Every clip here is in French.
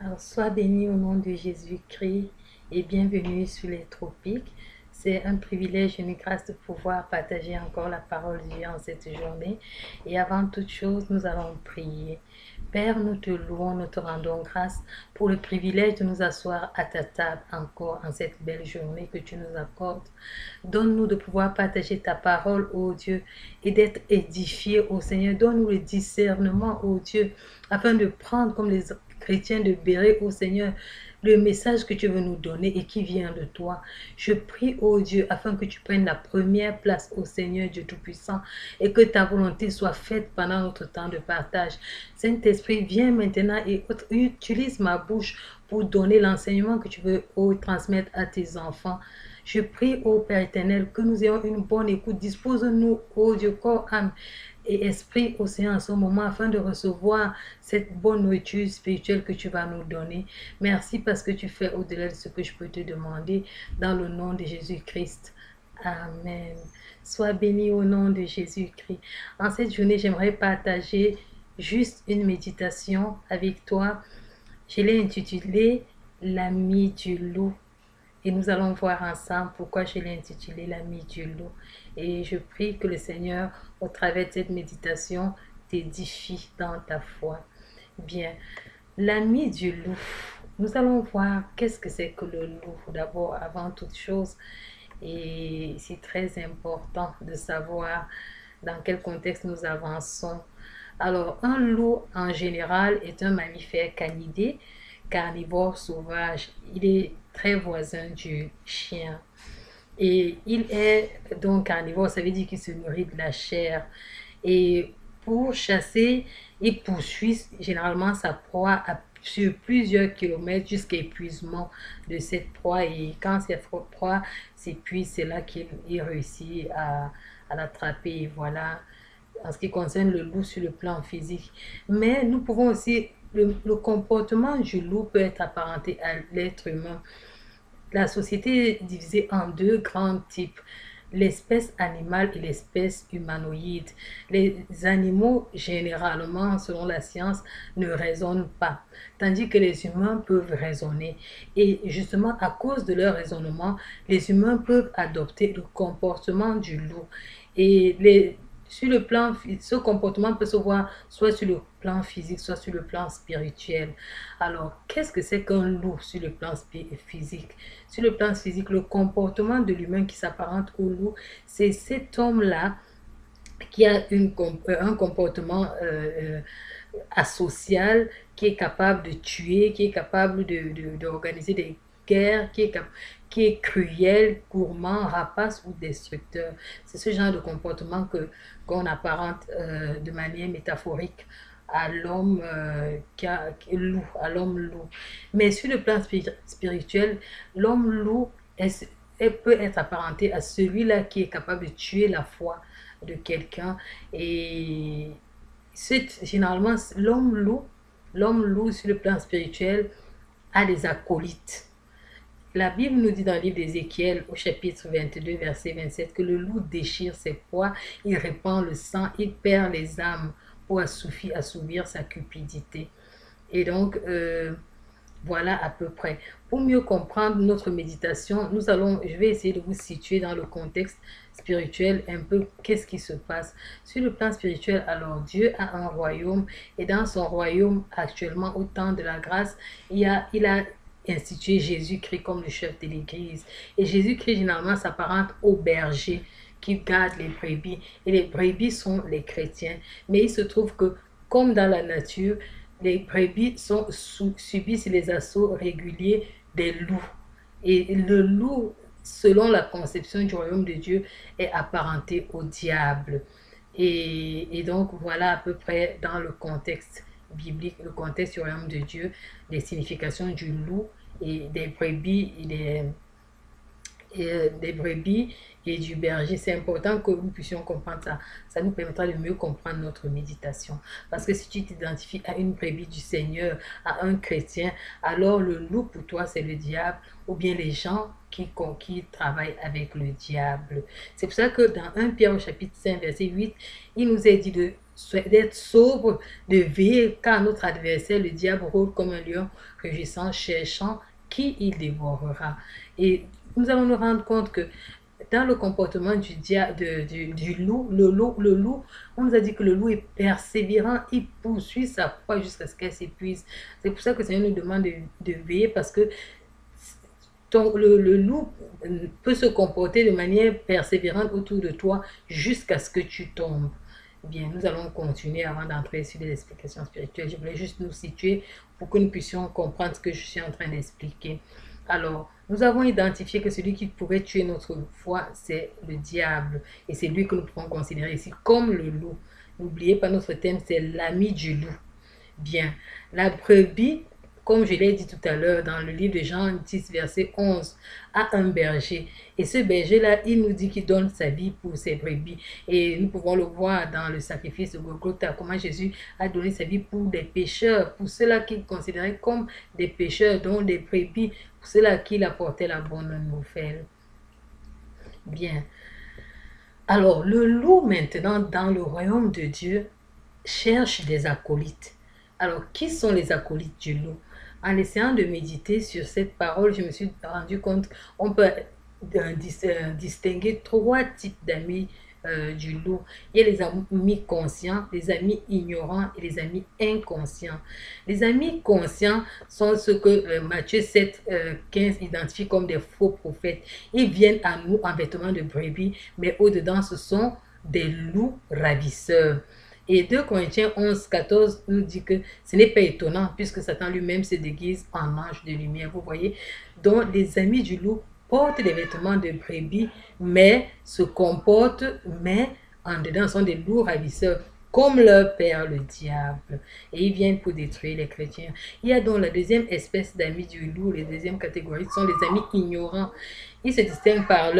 Alors, sois béni au nom de Jésus-Christ et bienvenue sur les tropiques. C'est un privilège et une grâce de pouvoir partager encore la parole de Dieu en cette journée. Et avant toute chose, nous allons prier. Père, nous te louons, nous te rendons grâce pour le privilège de nous asseoir à ta table encore en cette belle journée que tu nous accordes. Donne-nous de pouvoir partager ta parole, ô Dieu, et d'être édifiés, ô Seigneur. Donne-nous le discernement, ô Dieu, afin de prendre comme les chrétiens de Béret, ô Seigneur, le message que tu veux nous donner et qui vient de toi. Je prie, ô Dieu, afin que tu prennes la première place, ô Seigneur Dieu Tout-Puissant, et que ta volonté soit faite pendant notre temps de partage. Saint-Esprit, viens maintenant et utilise ma bouche pour donner l'enseignement que tu veux transmettre à tes enfants. Je prie, ô Père éternel, que nous ayons une bonne écoute. Dispose-nous, ô Dieu, corps, âme et esprit au Seigneur en ce moment afin de recevoir cette bonne nourriture spirituelle que tu vas nous donner. Merci parce que tu fais au-delà de ce que je peux te demander dans le nom de Jésus-Christ. Amen. Sois béni au nom de Jésus-Christ. En cette journée, j'aimerais partager juste une méditation avec toi. Je l'ai intitulée « L'ami du loup ». Et nous allons voir ensemble pourquoi je l'ai intitulé l'ami du loup. Et je prie que le Seigneur, au travers de cette méditation, t'édifie dans ta foi. Bien, l'ami du loup. Nous allons voir qu'est-ce que c'est que le loup. D'abord, avant toute chose, et c'est très important de savoir dans quel contexte nous avançons. Alors, un loup, en général, est un mammifère canidé, carnivore sauvage. Il est très voisin du chien. Et il est donc carnivore, ça veut dire qu'il se nourrit de la chair. Et pour chasser, il poursuit généralement sa proie sur plusieurs kilomètres jusqu'à épuisement de cette proie. Et quand cette proie s'épuise, c'est là qu'il réussit à l'attraper. Et voilà, en ce qui concerne le loup sur le plan physique. Mais nous pouvons aussi, le comportement du loup peut être apparenté à l'être humain. La société est divisée en deux grands types, l'espèce animale et l'espèce humanoïde. Les animaux, généralement, selon la science, ne raisonnent pas, tandis que les humains peuvent raisonner. Et justement, à cause de leur raisonnement, les humains peuvent adopter le comportement du loup. Et sur le plan, ce comportement peut se voir soit sur le plan physique, soit sur le plan spirituel. Alors, qu'est-ce que c'est qu'un loup sur le plan physique? Sur le plan physique, le comportement de l'humain qui s'apparente au loup, c'est cet homme-là qui a un comportement asocial, qui est capable de tuer, qui est capable d'organiser des guerres, qui est cruel, gourmand, rapace ou destructeur. C'est ce genre de comportement qu'on apparente de manière métaphorique à l'homme loup, à l'homme loup. Mais sur le plan spirituel, l'homme loup peut être apparenté à celui-là qui est capable de tuer la foi de quelqu'un. Et généralement, l'homme loup sur le plan spirituel a des acolytes. La Bible nous dit dans le livre d'Ézéchiel au chapitre 22, verset 27, que le loup déchire ses proies, il répand le sang, il perd les âmes pour assouvir sa cupidité. Et donc, voilà à peu près. Pour mieux comprendre notre méditation, je vais essayer de vous situer dans le contexte spirituel un peu qu'est-ce qui se passe. Sur le plan spirituel, alors Dieu a un royaume et dans son royaume actuellement au temps de la grâce, il a institué Jésus-Christ comme le chef de l'Église. Et Jésus-Christ généralement s'apparente au berger qui garde les brebis. Et les brebis sont les chrétiens. Mais il se trouve que comme dans la nature, les brebis subissent les assauts réguliers des loups. Et le loup, selon la conception du royaume de Dieu, est apparenté au diable. Et donc, voilà à peu près dans le contexte biblique, le contexte du royaume de Dieu, les significations du loup et des brebis des brebis et du berger. C'est important que nous puissions comprendre ça. Ça nous permettra de mieux comprendre notre méditation. Parce que si tu t'identifies à une brebis du Seigneur, à un chrétien, alors le loup pour toi c'est le diable, ou bien les gens qui travaillent avec le diable. C'est pour ça que dans 1 Pierre au chapitre 5 verset 8, il nous est dit d'être sobre, de veiller, car notre adversaire, le diable, rôde comme un lion rugissant, cherchant qui il dévorera. Et nous allons nous rendre compte que dans le comportement du loup, le loup, on nous a dit que le loup est persévérant, il poursuit sa proie jusqu'à ce qu'elle s'épuise. C'est pour ça que le Seigneur nous demande de veiller, parce que le loup peut se comporter de manière persévérante autour de toi jusqu'à ce que tu tombes. Bien, nous allons continuer avant d'entrer sur les explications spirituelles. Je voulais juste nous situer pour que nous puissions comprendre ce que je suis en train d'expliquer. Alors, nous avons identifié que celui qui pourrait tuer notre foi, c'est le diable. Et c'est lui que nous pouvons considérer ici comme le loup. N'oubliez pas, notre thème, c'est l'ami du loup. Bien, la brebis, comme je l'ai dit tout à l'heure dans le livre de Jean 10, verset 11, a un berger. Et ce berger-là, il nous dit qu'il donne sa vie pour ses brebis. Et nous pouvons le voir dans le sacrifice de Golgotha, comment Jésus a donné sa vie pour des pécheurs, pour ceux-là qu'il considérait comme des pécheurs, dont des brebis, pour ceux-là qu'il apportait la bonne nouvelle. Bien. Alors, le loup, maintenant, dans le royaume de Dieu, cherche des acolytes. Alors, qui sont les acolytes du loup? En essayant de méditer sur cette parole, je me suis rendu compte qu'on peut distinguer trois types d'amis du loup. Il y a les amis conscients, les amis ignorants et les amis inconscients. Les amis conscients sont ceux que Matthieu 7, 15 identifie comme des faux prophètes. Ils viennent à nous en vêtements de brebis, mais au-dedans, ce sont des loups ravisseurs. Et 2 Corinthiens 11, 14 nous dit que ce n'est pas étonnant puisque Satan lui-même se déguise en ange de lumière. Vous voyez, donc les amis du loup portent des vêtements de brebis, mais se comportent, mais en dedans sont des loups ravisseurs, comme leur père le diable. Et ils viennent pour détruire les chrétiens. Il y a donc la deuxième espèce d'amis du loup, les deuxième catégorie, sont les amis ignorants. Ils se distinguent par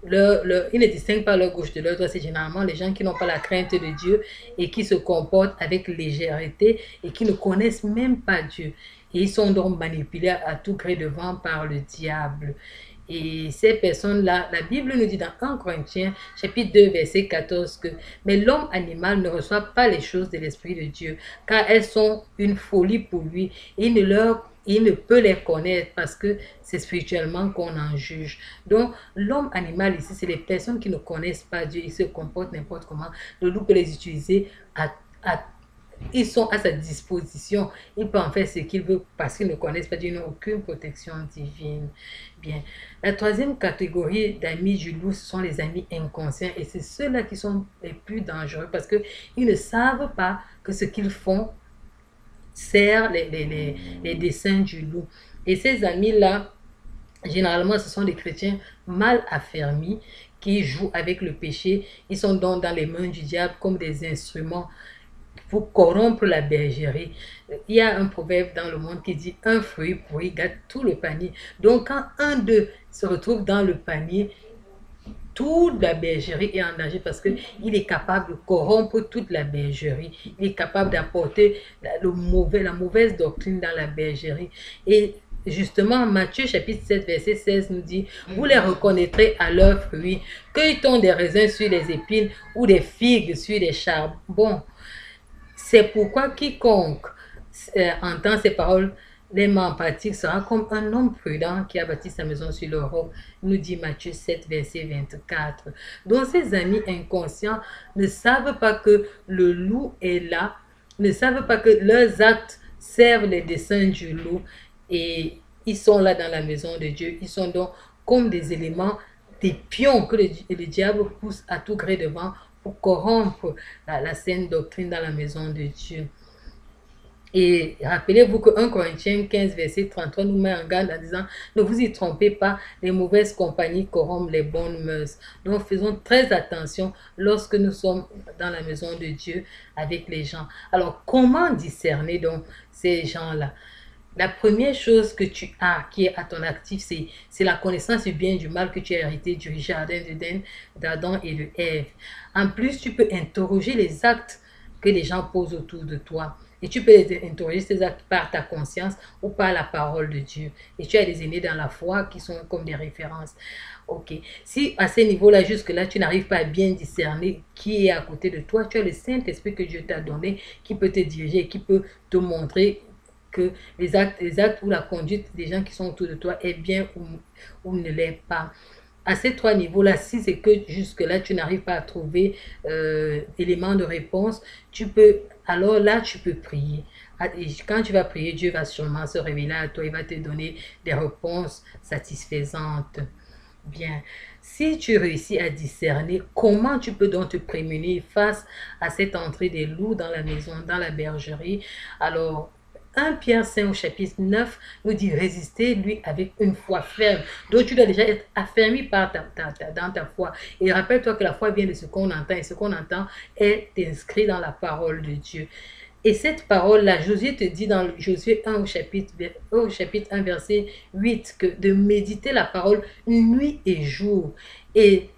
ils ne distinguent pas leur gauche de leur droite. C'est généralement les gens qui n'ont pas la crainte de Dieu et qui se comportent avec légèreté et qui ne connaissent même pas Dieu. Et ils sont donc manipulés à tout gré de vent par le diable. Et ces personnes-là, la Bible nous dit dans 1 Corinthiens, chapitre 2, verset 14, que « Mais l'homme animal ne reçoit pas les choses de l'Esprit de Dieu, car elles sont une folie pour lui. Il ne peut les connaître parce que c'est spirituellement qu'on en juge. » Donc, l'homme animal ici, c'est les personnes qui ne connaissent pas Dieu. Ils se comportent n'importe comment. Le loup peut les utiliser ils sont à sa disposition. Il peut en faire ce qu'il veut parce qu'ils ne connaissent pas Dieu, ils n'ont aucune protection divine. Bien. La troisième catégorie d'amis du loup, ce sont les amis inconscients. Et c'est ceux-là qui sont les plus dangereux parce qu'ils ne savent pas que ce qu'ils font sert les desseins du loup. Et ces amis-là, généralement, ce sont des chrétiens mal affermis qui jouent avec le péché. Ils sont donc dans les mains du diable comme des instruments pour corrompre la bergerie. Il y a un proverbe dans le monde qui dit « Un fruit pourri gâte tout le panier ». Donc, quand un d'eux se retrouve dans le panier, toute la bergerie est en danger parce qu'il est capable de corrompre toute la bergerie. Il est capable d'apporter la mauvaise doctrine dans la bergerie. Et justement, Matthieu chapitre 7, verset 16 nous dit « Vous les reconnaîtrez à leurs fruits. Cueille-t-on des raisins sur les épines ou des figues sur les charbons ?» C'est pourquoi quiconque entend ces paroles en pratique sera comme un homme prudent qui a bâti sa maison sur le roc, nous dit Matthieu 7, verset 24. Donc ces amis inconscients ne savent pas que le loup est là, ne savent pas que leurs actes servent les desseins du loup et ils sont là dans la maison de Dieu. Ils sont donc comme des éléments, des pions que le diable pousse à tout gré de vent pour corrompre la saine doctrine dans la maison de Dieu. Et rappelez-vous que 1 Corinthiens 15, verset 33 nous met en garde en disant « Ne vous y trompez pas, les mauvaises compagnies corrompent les bonnes mœurs. » Donc faisons très attention lorsque nous sommes dans la maison de Dieu avec les gens. Alors comment discerner donc ces gens-là? La première chose que tu as, qui est à ton actif, c'est la connaissance du bien et du mal que tu as hérité du jardin d'Adam et de Ève. En plus, tu peux interroger les actes que les gens posent autour de toi. Et tu peux les interroger ces actes par ta conscience ou par la parole de Dieu. Et tu as des aînés dans la foi qui sont comme des références. Ok. Si à ce niveau-là, jusque-là, tu n'arrives pas à bien discerner qui est à côté de toi, tu as le Saint-Esprit que Dieu t'a donné qui peut te diriger, qui peut te montrer que les actes ou la conduite des gens qui sont autour de toi est bien ou ne l'est pas. À ces trois niveaux-là, si c'est que jusque-là, tu n'arrives pas à trouver élément de réponse, alors là, tu peux prier. Et quand tu vas prier, Dieu va sûrement se révéler à toi, il va te donner des réponses satisfaisantes. Bien, si tu réussis à discerner, comment tu peux donc te prémunir face à cette entrée des loups dans la maison, dans la bergerie? Alors, 1 Pierre 5 au chapitre 9 nous dit résister lui avec une foi ferme. Donc tu dois déjà être affermi dans ta foi. Et rappelle-toi que la foi vient de ce qu'on entend et ce qu'on entend est inscrit dans la parole de Dieu. Et cette parole-là, Josué te dit dans Josué 1 au chapitre 1 verset 8 que de méditer la parole nuit et jour. Et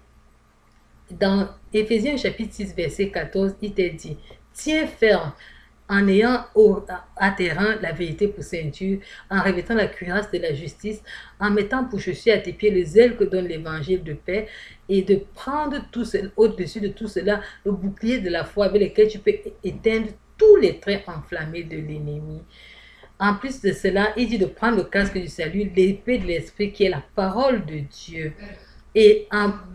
dans Éphésiens chapitre 6 verset 14, il te dit, tiens ferme en ayant à terrain la vérité pour ceinture, en revêtant la cuirasse de la justice, en mettant pour chaussure à tes pieds le zèle que donne l'évangile de paix, et de prendre au-dessus de tout cela le bouclier de la foi avec lequel tu peux éteindre tous les traits enflammés de l'ennemi. En plus de cela, il dit de prendre le casque du salut, l'épée de l'esprit qui est la parole de Dieu. Et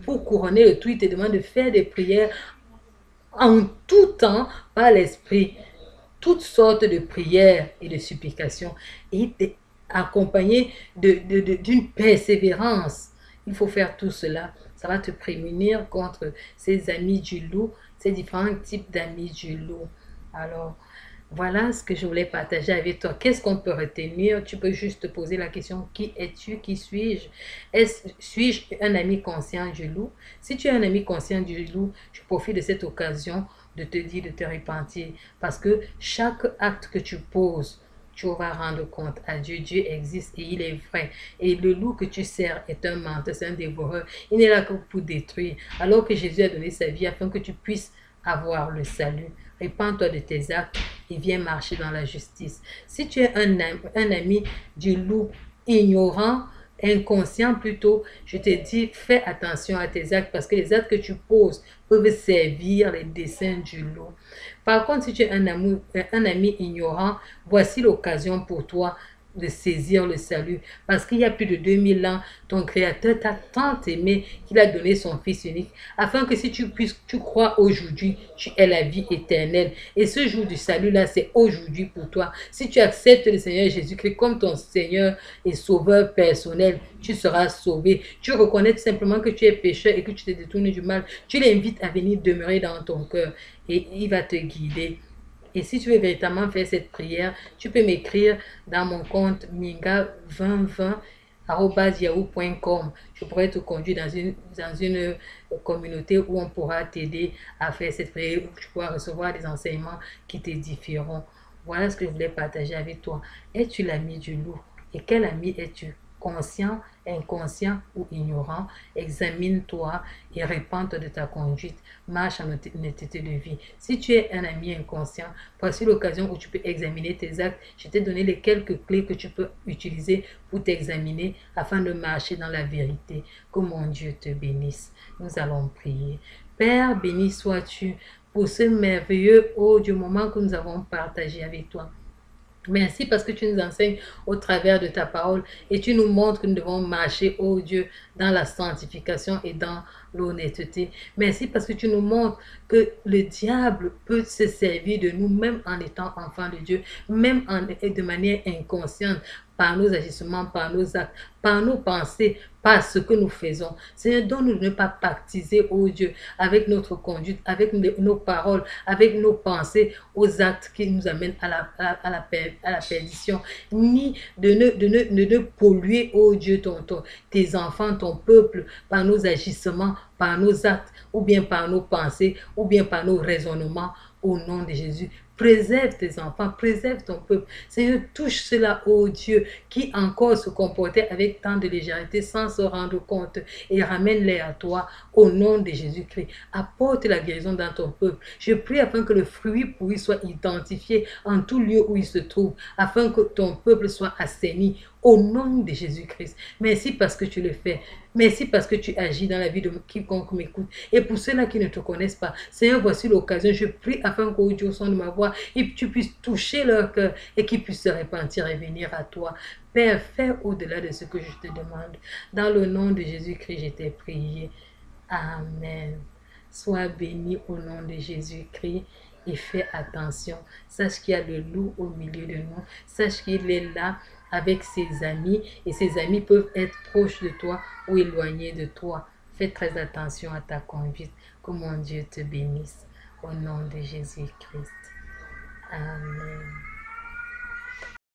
pour couronner le tout, il te demande de faire des prières en tout temps par l'esprit. Toutes sortes de prières et de supplications. Et accompagné d'une persévérance. Il faut faire tout cela. Ça va te prémunir contre ces amis du loup, ces différents types d'amis du loup. Alors, voilà ce que je voulais partager avec toi. Qu'est-ce qu'on peut retenir? Tu peux juste te poser la question, qui es-tu? Qui suis-je? Suis-je un ami conscient du loup? Si tu es un ami conscient du loup, je profite de cette occasion de te dire de te repentir. Parce que chaque acte que tu poses, tu vas rendre compte à Dieu. Dieu existe et il est vrai. Et le loup que tu sers est un menteur, c'est un dévoreur. Il n'est là que pour détruire. Alors que Jésus a donné sa vie afin que tu puisses avoir le salut. Répands-toi de tes actes et viens marcher dans la justice. Si tu es un ami du loup ignorant, inconscient plutôt, je te dis, fais attention à tes actes parce que les actes que tu poses peuvent servir les desseins du loup. Par contre, si tu es un ami ignorant, voici l'occasion pour toi de saisir le salut. Parce qu'il y a plus de 2000 ans, ton Créateur t'a tant aimé qu'il a donné son Fils unique, afin que si tu crois aujourd'hui, tu aies la vie éternelle. Et ce jour du salut-là, c'est aujourd'hui pour toi. Si tu acceptes le Seigneur Jésus-Christ comme ton Seigneur et Sauveur personnel, tu seras sauvé. Tu reconnais tout simplement que tu es pécheur et que tu te détournes du mal. Tu l'invites à venir demeurer dans ton cœur et il va te guider. Et si tu veux véritablement faire cette prière, tu peux m'écrire dans mon compte minga2020@yahoo.com. Je pourrais te conduire dans une communauté où on pourra t'aider à faire cette prière. Tu pourras recevoir des enseignements qui t'édifieront. Voilà ce que je voulais partager avec toi. Es-tu l'ami du loup? Et quel ami es-tu? Conscient, inconscient ou ignorant? Examine-toi et répands-toi de ta conduite. Marche en honnêteté de vie. Si tu es un ami inconscient, voici l'occasion où tu peux examiner tes actes. Je t'ai donné les quelques clés que tu peux utiliser pour t'examiner afin de marcher dans la vérité. Que mon Dieu te bénisse. Nous allons prier. Père, béni sois-tu pour ce merveilleux du moment que nous avons partagé avec toi. Merci parce que tu nous enseignes au travers de ta parole et tu nous montres que nous devons marcher, oh Dieu, dans la sanctification et dans l'honnêteté. Merci parce que tu nous montres que le diable peut se servir de nous même en étant enfant de Dieu, même de manière inconsciente, par nos agissements, par nos actes, par nos pensées, par ce que nous faisons. Seigneur, donne-nous de ne pas pactiser, oh Dieu, avec notre conduite, avec nos paroles, avec nos pensées, aux actes qui nous amènent à la perdition, ni de ne polluer, oh Dieu, tes enfants, ton peuple, par nos agissements, par nos actes, ou bien par nos pensées, ou bien par nos raisonnements. Au nom de Jésus, Préserve tes enfants, préserve ton peuple. Seigneur, touche cela, oh Dieu, qui encore se comportait avec tant de légèreté sans se rendre compte et ramène-les à toi au nom de Jésus-Christ. Apporte la guérison dans ton peuple. Je prie afin que le fruit pourri soit identifié en tout lieu où il se trouve, afin que ton peuple soit assaini au nom de Jésus-Christ. Merci parce que tu le fais. Merci parce que tu agis dans la vie de quiconque m'écoute. Et pour ceux-là qui ne te connaissent pas, Seigneur, voici l'occasion. Je prie afin qu'au Dieu au son de ma voix, et tu puisses toucher leur cœur et qu'ils puissent se repentir et venir à toi. Père, fais au-delà de ce que je te demande. Dans le nom de Jésus-Christ, je t'ai prié. Amen. Sois béni au nom de Jésus-Christ et fais attention. Sache qu'il y a le loup au milieu de nous. Sache qu'il est là avec ses amis et ses amis peuvent être proches de toi ou éloignés de toi. Fais très attention à ta conduite. Que mon Dieu te bénisse au nom de Jésus-Christ. Amen.